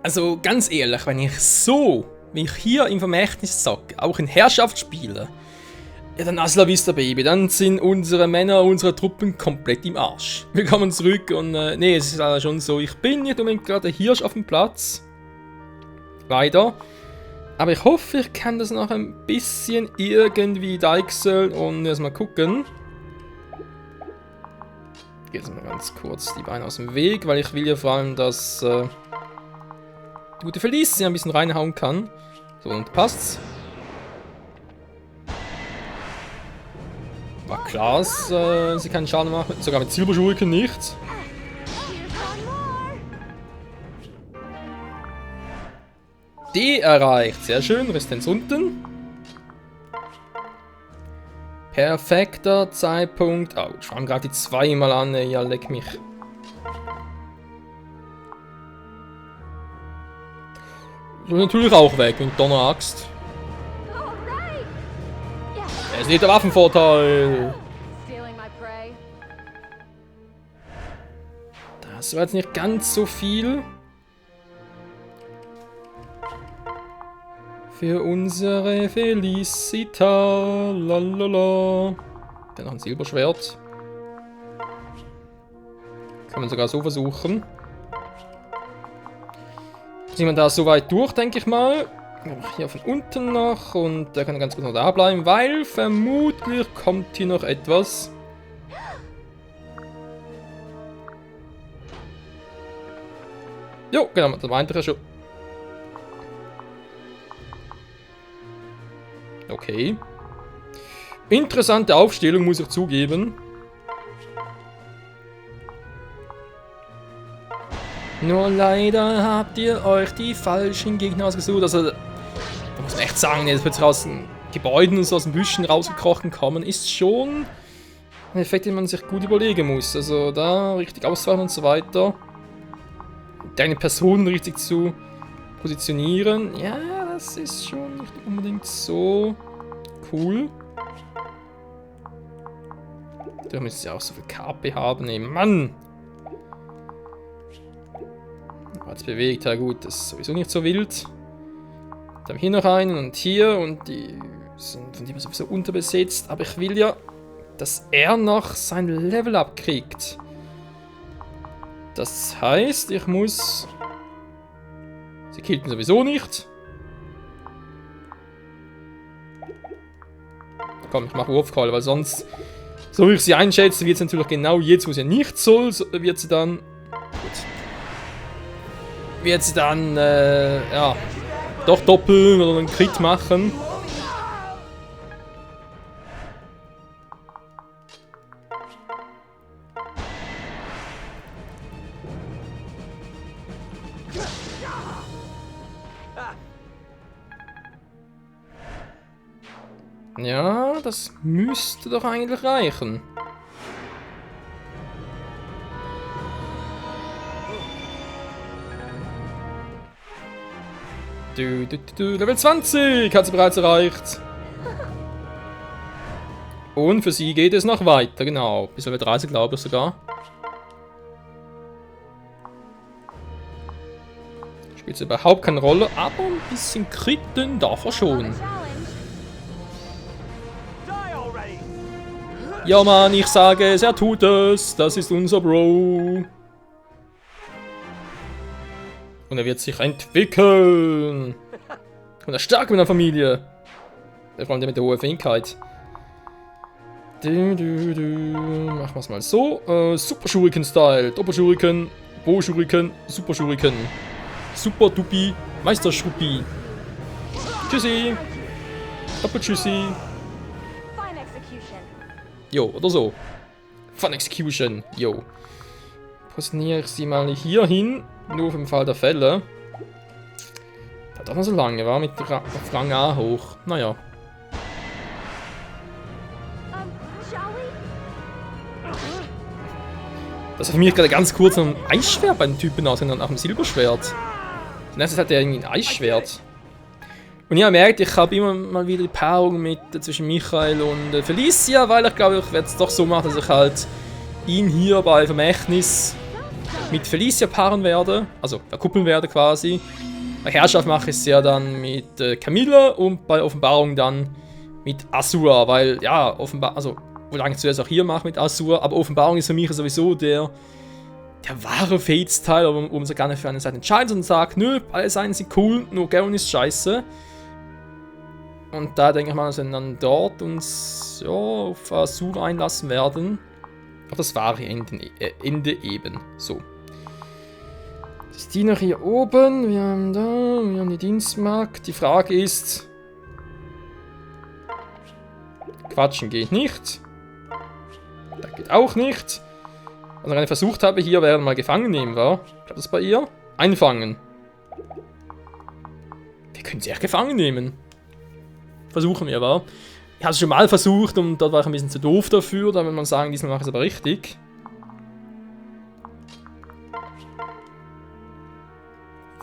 Also ganz ehrlich, wenn ich hier im Vermächtnis sage, auch in Herrschaft spiele, ja dann hasta la vista Baby, dann sind unsere Männer, unsere Truppen komplett im Arsch. Wir kommen zurück und nee, es ist leider schon so, ich bin nicht unbedingt gerade der Hirsch auf dem Platz. Leider. Aber ich hoffe, ich kann das noch ein bisschen irgendwie deichseln und erstmal gucken. Ich gehe jetzt mal ganz kurz die Beine aus dem Weg, weil ich will ja vor allem, dass die gute Felicia ein bisschen reinhauen kann. So, und passt's. War klar, sie keinen Schaden machen. Sogar mit Silberschuriken nicht. D erreicht. Sehr schön. Resistenz unten. Perfekter Zeitpunkt. Oh, ich schwamm gerade die zweimal an. Ja, leck mich. So natürlich auch weg mit Donneraxt. Er ist nicht der Waffenvorteil. Das war jetzt nicht ganz so viel. Für unsere Felicita. Lalala. Dann noch ein Silberschwert. Kann man sogar so versuchen. Sind wir da so weit durch, denke ich mal. Hier von unten noch und der kann ganz gut noch da bleiben, weil vermutlich kommt hier noch etwas. Jo, genau, das meinte ich ja schon. Okay. Interessante Aufstellung, muss ich zugeben. Nur leider habt ihr euch die falschen Gegner ausgesucht. Also, da muss man echt sagen, jetzt plötzlich aus den Gebäuden und so aus den Büschen rausgekrochen kommen, ist schon ein Effekt, den man sich gut überlegen muss. Also, da richtig auswählen und so weiter. Deine Person richtig zu positionieren, ja, das ist schon nicht unbedingt so cool. Da müssen sie auch so viel KP haben, ey, Mann! Jetzt bewegt, ja gut, das ist sowieso nicht so wild. Dann haben wir hier noch einen und hier und die sind von dem sowieso unterbesetzt. Aber ich will ja, dass er noch sein Level up kriegt. Das heißt, ich muss... Sie killt ihn sowieso nicht. Komm, ich mache Wurfcall, weil sonst, so wie ich sie einschätze, wird es natürlich genau jetzt, wo sie nicht soll, wird sie dann... Gut. Wird sie dann, ja, doch doppeln oder einen Crit machen. Ja, das müsste doch eigentlich reichen. Level 20 hat sie bereits erreicht. Und für sie geht es noch weiter, genau. Bis Level 30, glaube ich sogar. Spielt überhaupt keine Rolle, aber ein bisschen Kritten darf er schon. Ja, Mann, ich sage es, er tut es. Das ist unser Bro. Und er wird sich entwickeln. Und er ist stark mit der Familie. Vor allem der mit der hohen Fähigkeit. Machen wir es mal so. Super Shuriken-Style. Doppel-Shuriken, Bo-Shuriken, Super Shuriken. Super Dupi, Meister Schruppi. Tschüssi. Doppel-Tschüssi. Jo, oder so. Fun Execution. Jo. Positioniere ich sie mal hier hin. Nur für den Fall der Fälle. Hat doch noch so lange, war mit der Rang A hoch. Naja. Das sah für mich gerade ganz kurz nach einem Eisschwert bei den Typen aus, nach einem Silberschwert. Nächstes hat er irgendwie ein Eisschwert. Und ja, merkt, ich habe immer mal wieder die Paarung mit zwischen Michael und Felicia, weil ich glaube, ich werde es doch so machen, dass ich halt ihn hier bei Vermächtnis mit Felicia paaren werde, also verkuppeln werde quasi. Bei Herrschaft mache ich es ja dann mit Camilla und bei Offenbarung dann mit Azur, weil, ja, also, wobei ich zuerst auch hier mache mit Azur, aber Offenbarung ist für mich sowieso der wahre Fates-Teil, wo man sich gar nicht für eine Seite entscheidet und sagt, nö, alle Seiten sind cool, nur Garen ist scheiße. Und da denke ich mal, dass wir dann dort uns, ja, auf Azur einlassen werden. Auf das wahre Ende eben, so. Ist die noch hier oben? Wir haben die Dienstmarkt. Die Frage ist... Quatschen geht nicht. Da geht auch nicht. Was ich gerade versucht habe, hier wäre mal gefangen nehmen, war. Klappt das bei ihr? Einfangen. Wir können sie echt gefangen nehmen. Versuchen wir, war. Ich habe es schon mal versucht und dort war ich ein bisschen zu doof dafür. Da will man sagen, diesmal mache ich es aber richtig.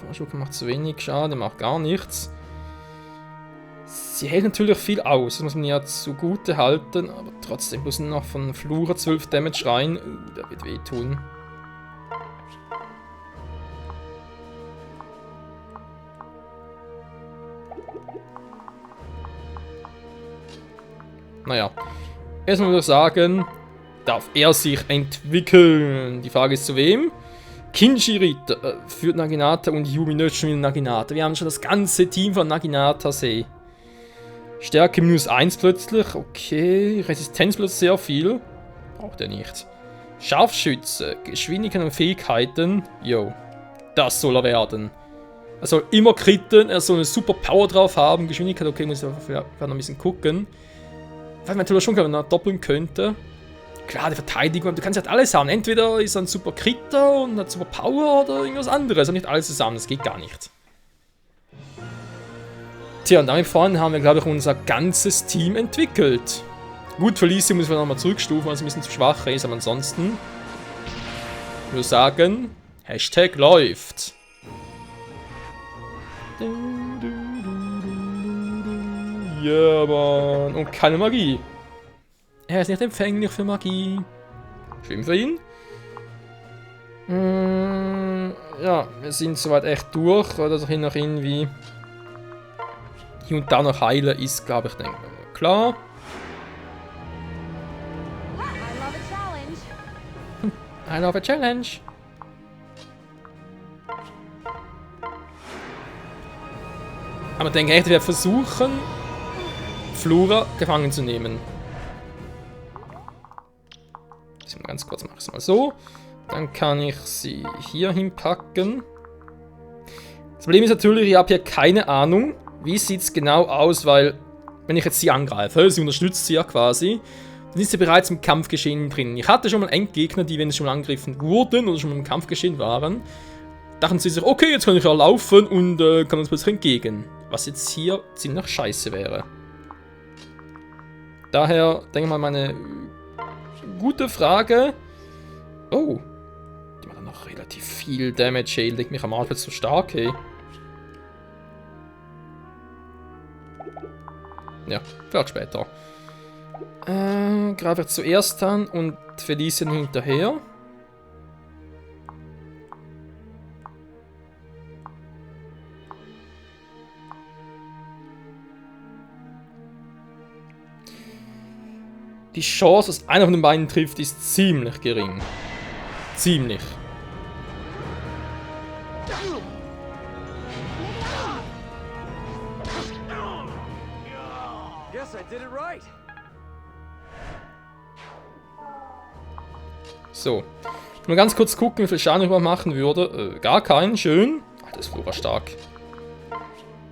Vorschub macht zu wenig Schade, macht gar nichts. Sie hält natürlich viel aus, das muss man ja zugute halten, aber trotzdem muss noch von Flura 12 Damage rein. Der wird wehtun. Naja, erstmal würde ich sagen, darf er sich entwickeln. Die Frage ist zu wem? Kinshirita führt Naginata und Yumi nötigt Naginata. Wir haben schon das ganze Team von Naginata See. Stärke -1 plötzlich, okay. Resistenz plötzlich sehr viel. Braucht er nicht. Scharfschütze, Geschwindigkeit und Fähigkeiten. Jo, das soll er werden. Er soll immer kritten, er soll eine super Power drauf haben. Geschwindigkeit, okay, muss ich noch ein bisschen gucken. Weil man natürlich schon wenn man doppeln könnte. Klar, die Verteidigung, du kannst halt alles haben. Entweder ist er ein super Kritter und hat super Power oder irgendwas anderes. Und nicht alles zusammen, das geht gar nicht. Tja, und damit vorhin haben wir, glaube ich, unser ganzes Team entwickelt. Gut, Felicia muss man nochmal zurückstufen, weil es ein bisschen zu schwach ist, aber ansonsten nur sagen, Hashtag läuft. Ja, Mann. Und keine Magie. Er ist nicht empfänglich für Magie. Schön für ihn. Ja, wir sind soweit echt durch. Oder doch noch irgendwie hier und da noch heilen ist, glaube ich, denke ich. Klar. I love a challenge. Aber ich denke echt, wir versuchen, Flura gefangen zu nehmen. Ganz kurz mache ich es mal so. Dann kann ich sie hier hinpacken. Das Problem ist natürlich, ich habe hier keine Ahnung, wie sieht es genau aus, weil, wenn ich jetzt sie angreife, sie unterstützt sie ja quasi, dann ist sie bereits im Kampfgeschehen drin. Ich hatte schon mal Endgegner, die, wenn sie schon mal angegriffen wurden oder schon mal im Kampfgeschehen waren, dachten sie sich, okay, jetzt kann ich ja laufen und kann uns plötzlich entgegen. Was jetzt hier ziemlich scheiße wäre. Daher, denke ich mal, meine gute Frage. Oh. Die macht dann noch relativ viel Damage, ey. Legt mich am Arsch so stark, ey. Ja, vielleicht später. Greife ich zuerst an und Felicia hinterher. Die Chance, dass einer von den beiden trifft, ist ziemlich gering. Ziemlich. So. Mal ganz kurz gucken, wie viel Schaden ich überhaupt machen würde. Gar keinen. Schön. Ach, das ist Flora stark.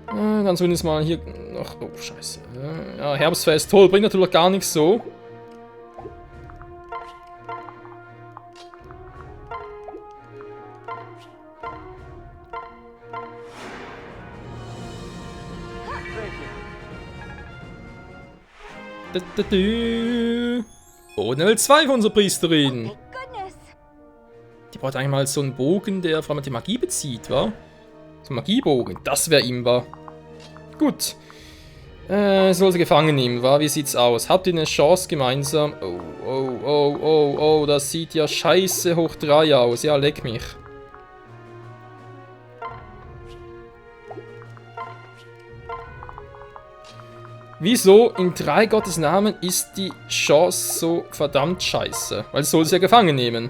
Dann sollen wir mal hier noch... Oh, scheiße. Ja, Herbstfest. Toll. Bringt natürlich gar nichts so. Oh, Level 2 von unserer Priesterin. Die braucht eigentlich mal so einen Bogen, der vor allem die Magie bezieht, wa? So ein Magiebogen, das wäre ihm, wa? Gut. Soll sie gefangen nehmen, wa? Wie sieht's aus? Habt ihr eine Chance gemeinsam? Oh, oh, oh, oh, oh, das sieht ja scheiße hoch 3 aus. Ja, leck mich. Wieso in 3 Gottes Namen ist die Chance so verdammt scheiße? Weil es soll sie ja gefangen nehmen.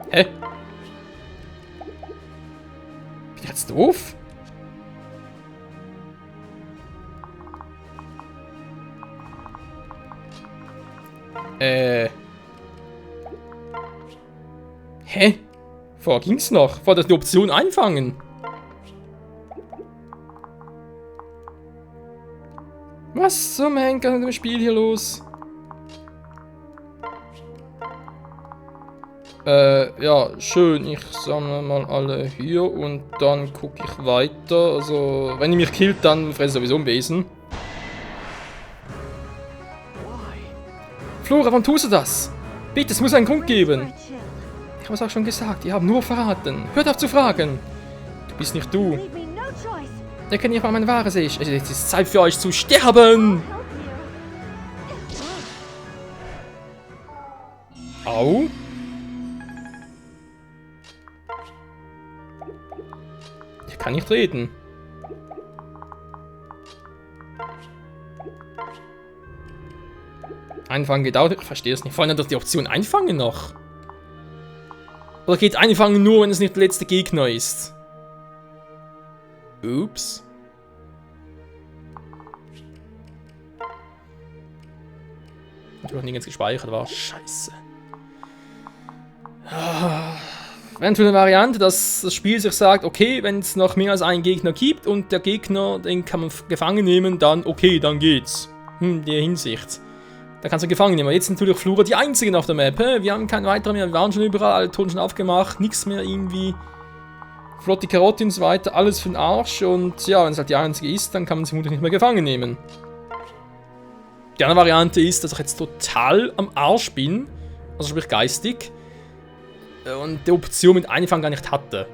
Hä? Bin ich jetzt doof? Hä? Vorher ging's noch. Vorher die Option einfangen. Was zum Henker mit dem Spiel hier los? Ja, schön. Ich sammle mal alle hier und dann gucke ich weiter. Also, wenn ihr mich killt, dann fresse ich sowieso ein Wesen. Flora, warum tust du das? Bitte, es muss einen Grund geben. Ich habe es auch schon gesagt, ihr habt nur verraten. Hört auf zu fragen. Du bist nicht du. Ihr kennt nicht mal mein wahres Ich. Es ist Zeit für euch zu sterben. Au. Ich kann nicht reden. Einfangen geht auch nicht. Ich verstehe es nicht. Vor allem doch die Option Einfangen noch. Oder geht Einfangen nur, wenn es nicht der letzte Gegner ist? Ups. Ich habe noch nirgends gespeichert, war scheiße. Eventuell eine Variante, dass das Spiel sich sagt, okay, wenn es noch mehr als einen Gegner gibt und der Gegner, den kann man gefangen nehmen, dann okay, dann geht's. In der Hinsicht. Da kannst du gefangen nehmen. Jetzt natürlich Flora die einzigen auf der Map. Wir haben keinen weiteren mehr, wir waren schon überall, alle Toten schon aufgemacht, nichts mehr irgendwie. Flotte Karotte und so weiter, alles für den Arsch. Und ja, wenn es halt die einzige ist, dann kann man sie vermutlich nicht mehr gefangen nehmen. Die andere Variante ist, dass ich jetzt total am Arsch bin, also sprich geistig, und die Option mit Einfangen gar nicht hatte.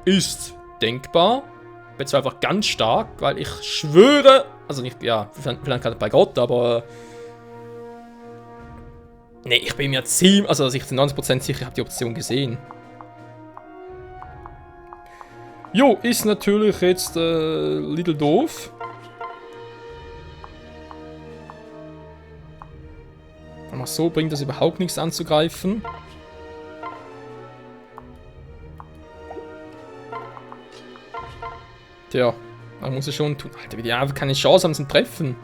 Ist denkbar. Bin zwar einfach ganz stark, weil ich schwöre, also nicht, ja, vielleicht gerade bei Gott, aber nee, ich bin mir ziemlich, also ich bin 90% sicher, ich habe die Option gesehen. Jo, ist natürlich jetzt little doof. Aber so bringt das überhaupt nichts anzugreifen. Tja, man muss es schon tun. Alter, die einfach keine Chance haben zum Treffen.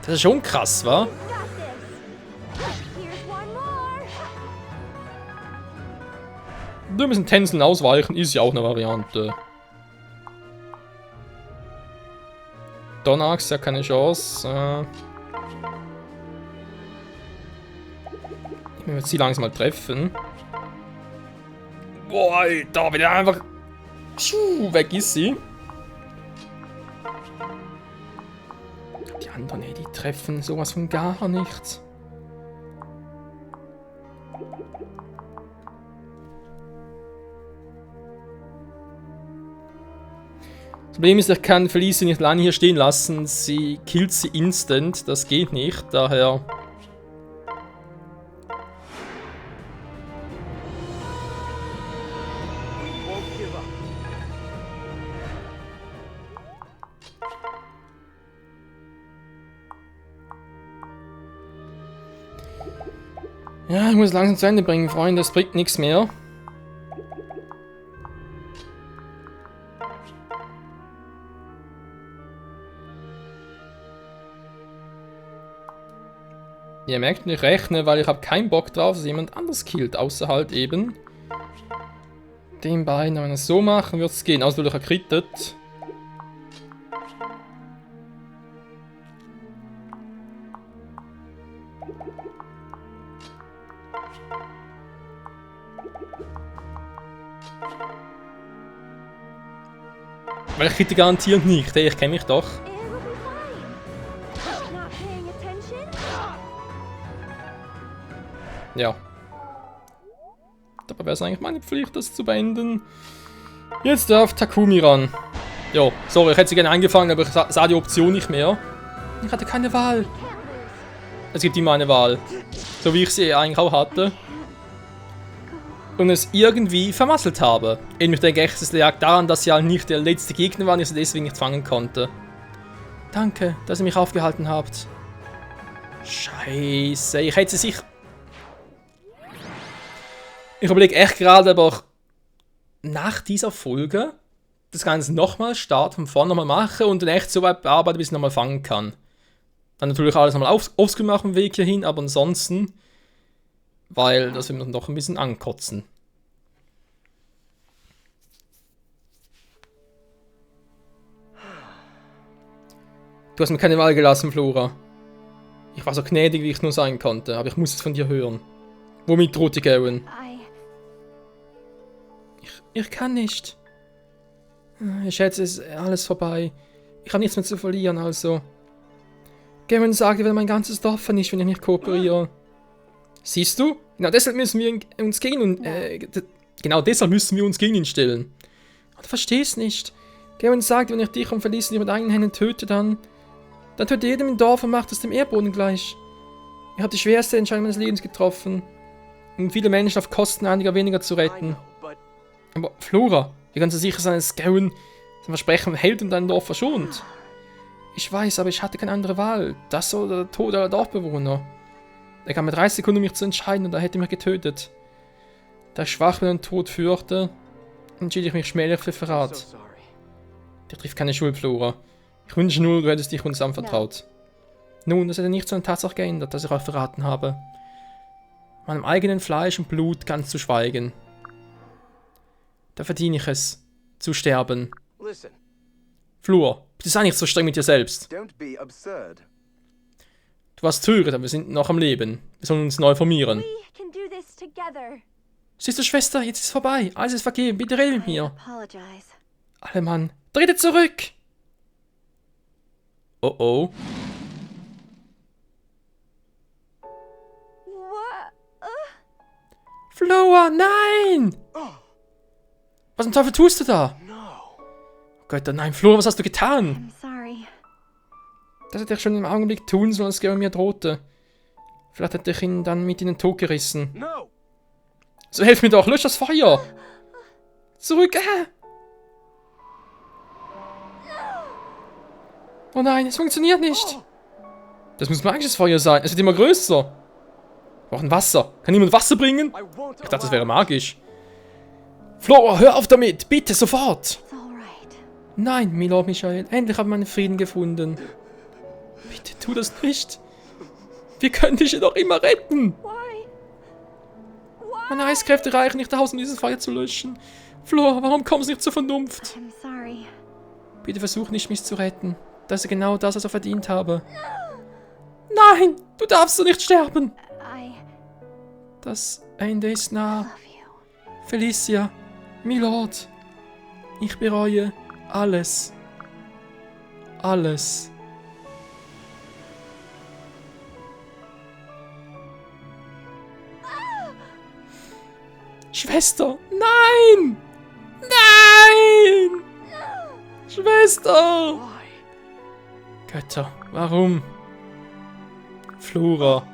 Das ist schon krass, wa? Wir müssen Tänzeln ausweichen, ist ja auch eine Variante. Donnerachs ja keine Chance. Ich will sie langsam mal treffen. Boah, Alter, wenn er einfach weg ist sie. Die anderen, ey, die treffen sowas von gar nichts. Das Problem ist, ich kann Felice nicht lange hier stehen lassen. Sie killt sie instant. Das geht nicht. Daher. Ja, ich muss langsam zu Ende bringen, Freunde. Das bringt nichts mehr. Ihr merkt, ich rechne, weil ich habe keinen Bock drauf, dass jemand anders killt, außer halt eben den beiden. Wenn wir es so machen, wird es gehen. Außer durch erkrittet. Weil ich kritte garantiert nicht, ich kenne mich doch. Ja. Dabei wäre es eigentlich meine Pflicht, das zu beenden. Jetzt darf Takumi ran. Ja, sorry, ich hätte sie gerne eingefangen, aber ich sah die Option nicht mehr. Ich hatte keine Wahl. Es gibt immer eine Wahl. So wie ich sie eigentlich auch hatte. Und es irgendwie vermasselt habe. Ich denke echt, es lag daran, dass sie halt nicht der letzte Gegner war und ich sie deswegen nicht fangen konnte. Danke, dass ihr mich aufgehalten habt. Scheiße, ich hätte sich... Ich überlege echt gerade, aber nach dieser Folge das Ganze nochmal starten, von vorne nochmal machen und dann echt so weit bearbeiten, bis ich nochmal fangen kann. Dann natürlich alles nochmal offscreen machen, auf dem Weg hierhin, aber ansonsten, weil das wird mir noch ein bisschen ankotzen. Du hast mir keine Wahl gelassen, Flora. Ich war so gnädig, wie ich nur sein konnte, aber ich muss es von dir hören. Womit droht die Garen? Ich kann nicht. Ich schätze, es ist alles vorbei. Ich habe nichts mehr zu verlieren, also. Garen sagt, er will mein ganzes Dorf vernichten, wenn ich nicht kooperiere. Siehst du? Genau deshalb müssen wir uns gegen ihn stellen. Du verstehst nicht. Garen sagt, wenn ich dich und Felice mit eigenen Händen töte, dann tötet jedem im Dorf und macht es dem Erdboden gleich. Ich habe die schwerste Entscheidung meines Lebens getroffen, um viele Menschen auf Kosten einiger weniger zu retten. Aber Flora, wie kannst du sicher sein, dass Garen sein Versprechen hält und dein Dorf verschont? Ich weiß, aber ich hatte keine andere Wahl. Das oder der Tod aller Dorfbewohner. Er kam mit 30 Sekunden, um mich zu entscheiden, und er hätte mich getötet. Da ich schwach bin und Tod fürchte, entschied ich mich schmählich für Verrat. Dir trifft keine Schuld, Flora. Ich wünsche nur, du hättest dich uns anvertraut. Nun, das hätte nichts an der Tatsache geändert, dass ich euch verraten habe. Meinem eigenen Fleisch und Blut ganz zu schweigen. Da verdiene ich es, zu sterben. Flora, bitte sei nicht so streng mit dir selbst. Du warst töricht, aber wir sind noch am Leben. Wir sollen uns neu formieren. Siehst du, Schwester, jetzt ist es vorbei. Alles ist vergeben. Bitte rede mit mir. Alle Mann, trete zurück! Oh oh. Flora, nein! Was zum Teufel tust du da? Oh Gott, nein, Flora, was hast du getan? Das hätte ich schon im Augenblick tun sollen, als Garen mir drohte. Vielleicht hätte ich ihn dann mit in den Tod gerissen. So, helf mir doch, lösch das Feuer! Zurück, Oh nein, es funktioniert nicht! Das muss magisches Feuer sein, es wird immer größer! Wir brauchen Wasser. Kann jemand Wasser bringen? Ich dachte, das wäre magisch. Flora, hör auf damit! Bitte, sofort! Nein, Milord Michael, endlich haben wir meinen Frieden gefunden. Bitte, tu das nicht. Wir können dich jedoch immer retten. Meine Eiskräfte reichen nicht aus, um dieses Feuer zu löschen. Flora, warum kommst du nicht zur Vernunft? Bitte versuch nicht, mich zu retten. Das ist genau das, was ich verdient habe. Nein, du darfst so nicht sterben. Das Ende ist nah. Felicia, Milord, ich bereue alles. Alles. Schwester, nein! Nein! Schwester! Götter, warum? Flora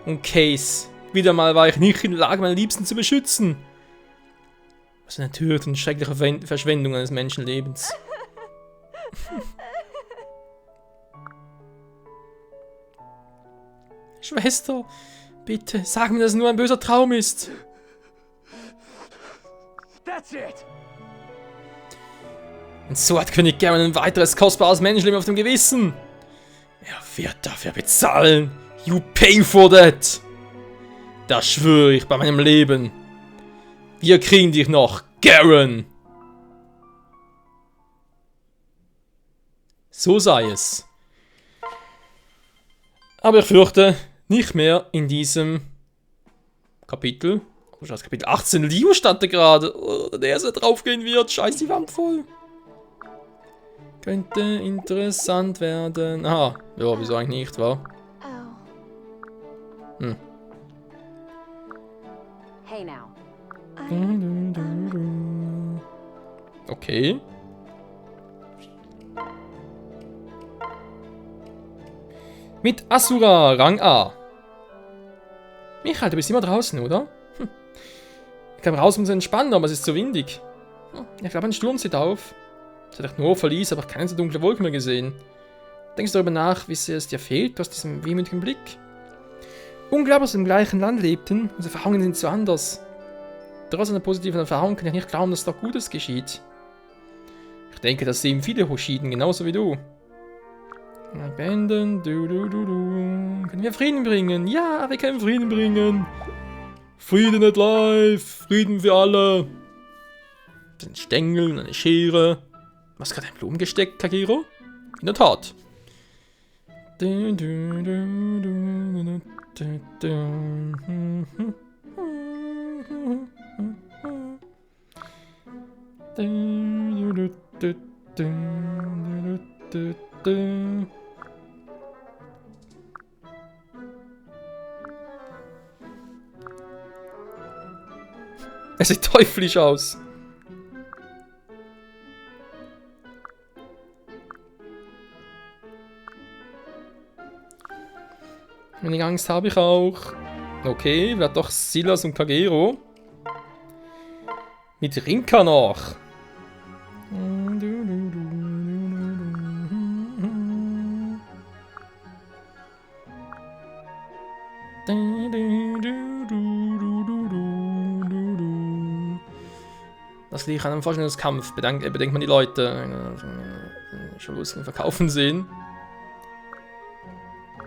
und Case. Wieder mal war ich nicht in der Lage, meine Liebsten zu beschützen. Was eine tödliche und schreckliche Verschwendung eines Menschenlebens. Schwester, bitte, sag mir, dass es nur ein böser Traum ist. Und so hat König Garen ein weiteres kostbares Menschenleben auf dem Gewissen. Er wird dafür bezahlen. You pay for that. Das schwöre ich bei meinem Leben. Wir kriegen dich noch, Garen. So sei es. Aber ich fürchte, nicht mehr in diesem Kapitel. Oh, das Kapitel 18, Leo stand da gerade. Oh, der so draufgehen wird. Scheiß die Wand voll. Könnte interessant werden. Aha, ja, wieso eigentlich nicht, wa? Okay. Mit Asura, Rang A. Michael, du bist immer draußen, oder? Ich kam raus, um zu entspannen, aber es ist zu windig. Ich glaube, ein Sturm zieht auf. Es hat nur verließ, aber keine so dunkle Wolke mehr gesehen. Denkst du darüber nach, wie sehr es dir fehlt, aus diesem wehmütigen Blick? Unglaublich, dass wir im gleichen Land lebten. Unsere Erfahrungen sind so anders. Trotz einer positiven Erfahrung kann ich nicht glauben, dass da Gutes geschieht. Ich denke, das sehen viele Hoshiden, genauso wie du. Abandon, Können wir Frieden bringen? Ja, wir können Frieden bringen. Frieden at life. Frieden für alle. Das sind Stängel und eine Schere. Hast du gerade ein Blumen gesteckt, Kagero? In der Tat. Es sieht teuflisch aus. Wenig Angst habe ich auch. Okay, wird doch Silas und Kagero. Mit Rinka noch. Das liegt an einem Vorstellungskampf. Bedenkt man die Leute. Schon lustig verkaufen sehen.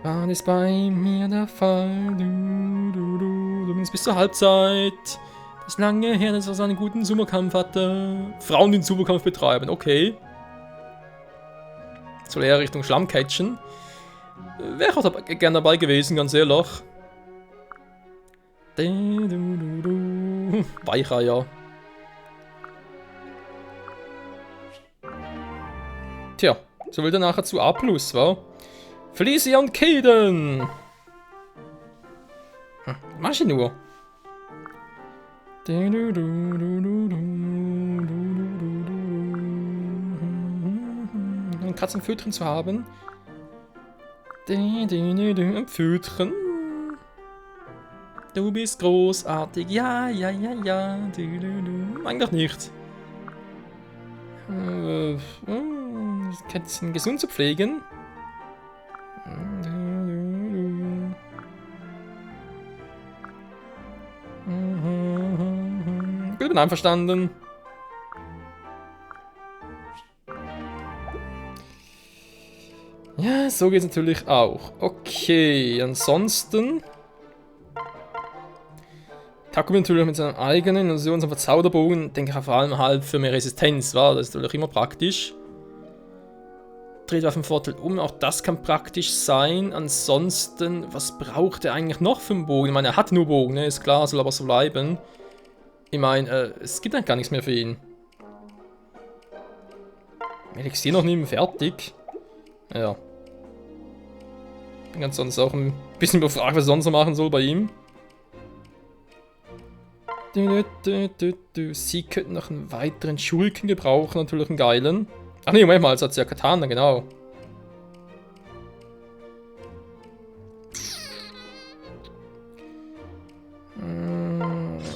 War es bei mir der Fall? Du bist bis zur Halbzeit. Das ist lange her, dass er so einen guten Sumo-Kampf hatte. Frauen, die den Sumo-Kampf betreiben, okay. Soll eher Richtung Schlammcatchen. Wäre auch gern dabei gewesen, ganz ehrlich. Weicher, ja. Tja, so will der nachher zu A+, wa? Felicia und Kaden! Mach ich nur. Ein Katzenpfötchen zu haben. Ein Pfötchen. Du bist großartig. Ja, ja, ja, ja. Eigentlich nicht. Kätzchen gesund zu pflegen. Ich bin einverstanden. Ja, so geht's natürlich auch. Okay, ansonsten... Takumi natürlich mit seinem eigenen Illusions- und Zauberbogen, denke ich vor allem halt für mehr Resistenz, war. Das ist natürlich immer praktisch. Dreht Waffenvorteil um, auch das kann praktisch sein. Ansonsten, was braucht er eigentlich noch für einen Bogen? Ich meine, er hat nur Bogen, ne? Ist klar, soll aber so bleiben. Ich meine, es gibt eigentlich gar nichts mehr für ihn. Elixier noch nicht fertig. Ja. Bin ganz sonst auch ein bisschen befragt, was er sonst noch machen soll bei ihm. Sie könnten noch einen weiteren Schulken gebrauchen, natürlich einen geilen. Ach nee, Moment mal, jetzt hat sie ja Katana, genau.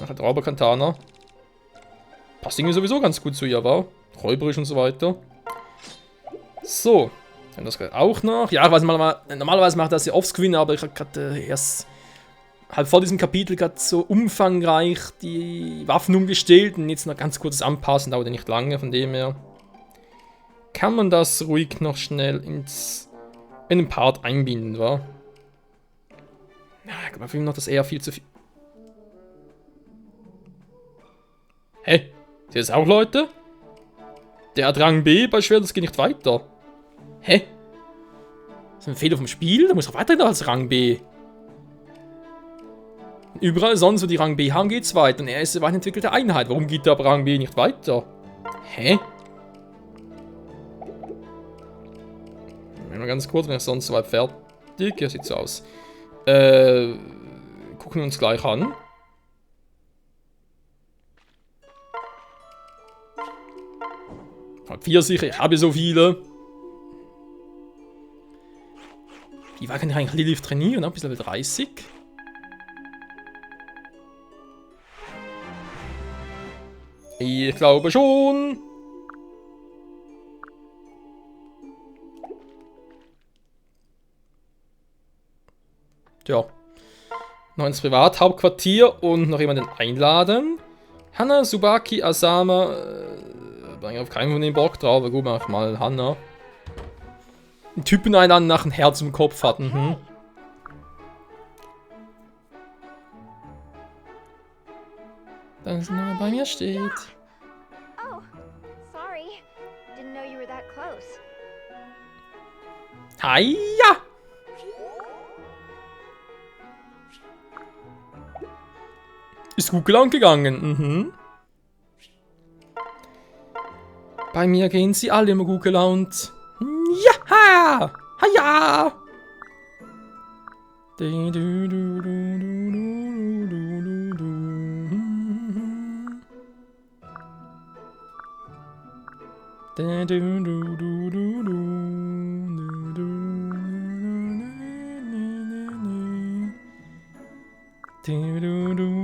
Hat Räuber-Katana. Passt irgendwie sowieso ganz gut zu ihr, wa? Räuberisch und so weiter. So. Dann das auch noch. Ja, ich weiß mal, normalerweise macht das ja offscreen, aber ich habe gerade erst halt vor diesem Kapitel gerade so umfangreich die Waffen umgestellt und jetzt noch ganz kurzes Anpassen, dauert ja nicht lange, von dem her. Kann man das ruhig noch schnell in den Part einbinden, wa? Ja, ich glaube, noch das eher viel zu viel. Hä? Seht ihr das auch, Leute? Der hat Rang B bei Schwert, das geht nicht weiter. Hä? Das ist ein Fehler vom Spiel? Da muss er weitergehen als Rang B. Überall sonst, wo die Rang B haben, geht's weiter. Und er ist eine weiterentwickelte Einheit. Warum geht der Rang B nicht weiter? Hä? Mal ganz kurz, wenn ich sonst soweit fertig. Ja, sieht so aus. Gucken wir uns gleich an. Pfirsiche, ich habe so viele. Wie weit kann ich eigentlich Lilith trainieren? Bis Level 30? Ich glaube schon. Tja. Noch ins Privathauptquartier und noch jemanden einladen. Hana, Tsubaki, Asama. Bringe auf keinen von den Bock drauf, aber gut, mach mal Hana. Einen Typen einladen, nach ein Herz im Kopf hat. Mhm. Das noch bei mir steht. Oh, sorry. Didn't know you were that close. Hiya! Ist gut gelaunt gegangen. Mhm. Bei mir gehen sie alle immer gut gelaunt. Ja! Haja!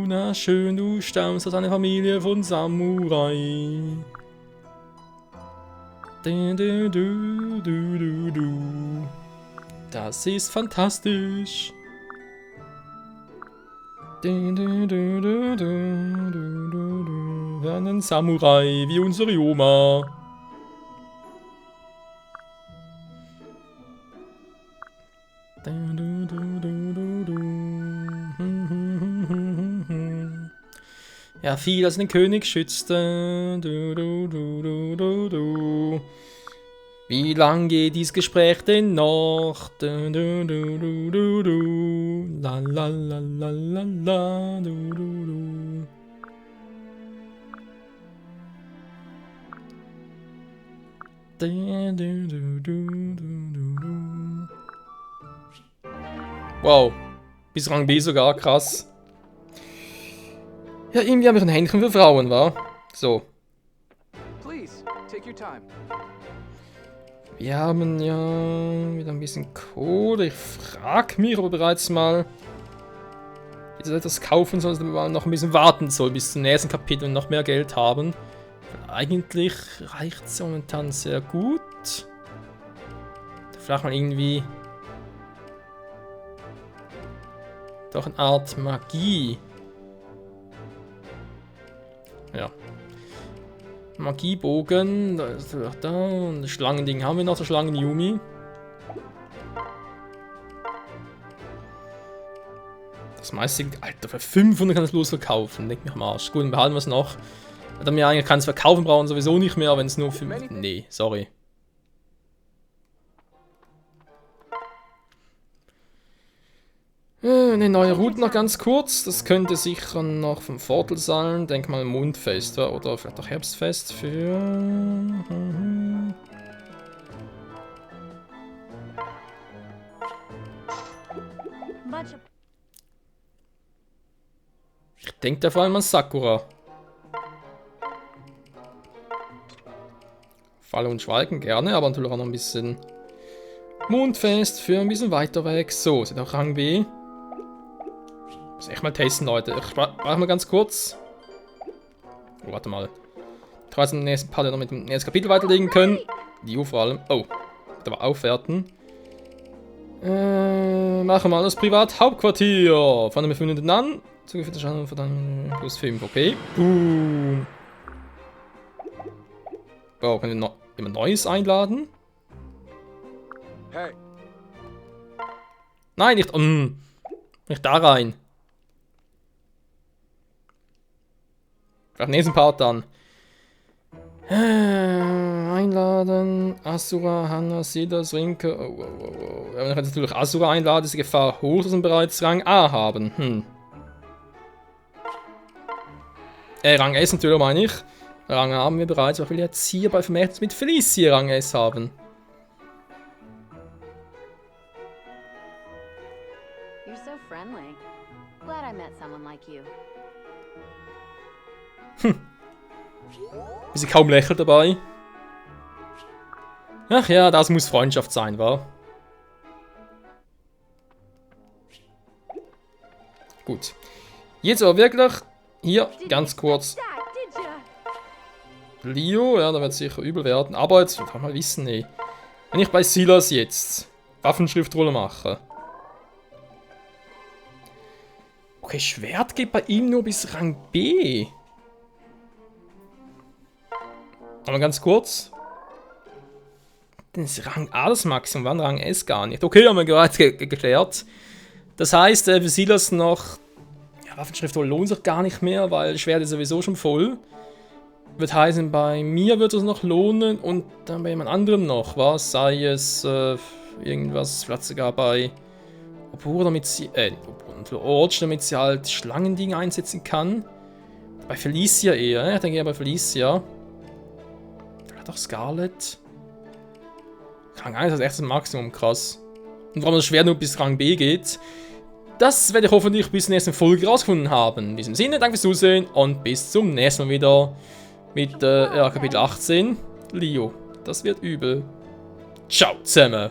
Na schön, du stammst aus einer Familie von Samurai. Das ist fantastisch. Wir einen Samurai wie unsere Oma. Ja, viel als den König schützte. Wie lang geht dieses Gespräch denn noch? La la la la la la. Wow, bis Rang B sogar, krass. Ja, irgendwie habe ich ein Händchen für Frauen, wa? So. Please, take your time. Wir haben ja wieder ein bisschen Kohle. Ich frage mich, ob er bereits mal jetzt etwas kaufen soll, sondern man noch ein bisschen warten soll bis zum nächsten Kapitel und noch mehr Geld haben. Weil eigentlich reicht es momentan sehr gut. Vielleicht mal irgendwie doch eine Art Magie. Ja. Magiebogen, da ist er da, und das Schlangending haben wir noch, der Schlangen-Yumi. Das meiste, Alter, für 500 kann es bloß verkaufen, leck mich am Arsch. Gut, dann behalten wir es noch. Dann mir eigentlich kann es verkaufen, brauchen sowieso nicht mehr, wenn es nur 5... Nee, sorry. Eine neue Route noch ganz kurz. Das könnte sicher noch vom Vorteil sein. Denk mal Mundfest oder vielleicht auch Herbstfest für... Ich denke da vor allem an Sakura. Falle und Schweigen gerne, aber natürlich auch noch ein bisschen Mundfest für ein bisschen weiter weg. So, sind auch Rang B. Muss echt mal testen, Leute. Ich brauche mal ganz kurz. Oh, warte mal. Ich weiß im nächsten Part noch mit dem nächsten Kapitel weiterlegen können. Die vor allem. Oh, da war aufwerten. Machen wir mal das Privathauptquartier. Von dem Befinden an. Zugeführter Schaden von dann plus 5, okay. Boom. Oh, können wir noch jemand Neues einladen? Hey. Nein, nicht. Nicht da rein. Vielleicht nächsten Part dann. Einladen. Asura, Hana, Sidas, Rinke. Oh. Wenn wir jetzt natürlich Asura einladen, ist die Gefahr hoch, dass wir bereits Rang A haben. Rang S natürlich, meine ich. Rang A haben wir bereits, aber ich will jetzt hier bei vermehrt mit Felicia Rang S haben. You're so friendly. Glad I met someone like you. Wie sie kaum lächelt dabei. Ach ja, das muss Freundschaft sein, wa? Gut. Jetzt aber wirklich, hier, ganz kurz, That, did ya? Leo, ja, da wird sicher übel werden, aber jetzt, wollen wir mal wissen, ey. Wenn ich bei Silas jetzt Waffenschriftrolle mache. Okay, Schwert geht bei ihm nur bis Rang B. Aber ganz kurz. Das ist Rang A das Maximum, wann Rang S gar nicht. Okay, haben wir gerade geklärt. Das heißt, für Silas noch... Ja, Waffenschriftrolle lohnt sich gar nicht mehr, weil Schwert ist sowieso schon voll. Wird heißen, bei mir wird es noch lohnen und dann bei jemand anderem noch, was? Sei es irgendwas, vielleicht sogar bei Obur, damit sie, Orch, damit sie halt Schlangendinge einsetzen kann. Bei Felicia eher, ne? Ich denke eher bei Felicia. Vielleicht auch Scarlet. Rang 1 ist das erste Maximum, krass. Und warum das Schwert nur bis Rang B geht, das werde ich hoffentlich bis zur nächsten Folge rausgefunden haben. In diesem Sinne, danke fürs Zusehen und bis zum nächsten Mal wieder. Mit Kapitel 18, Leo. Das wird übel. Ciao zusammen.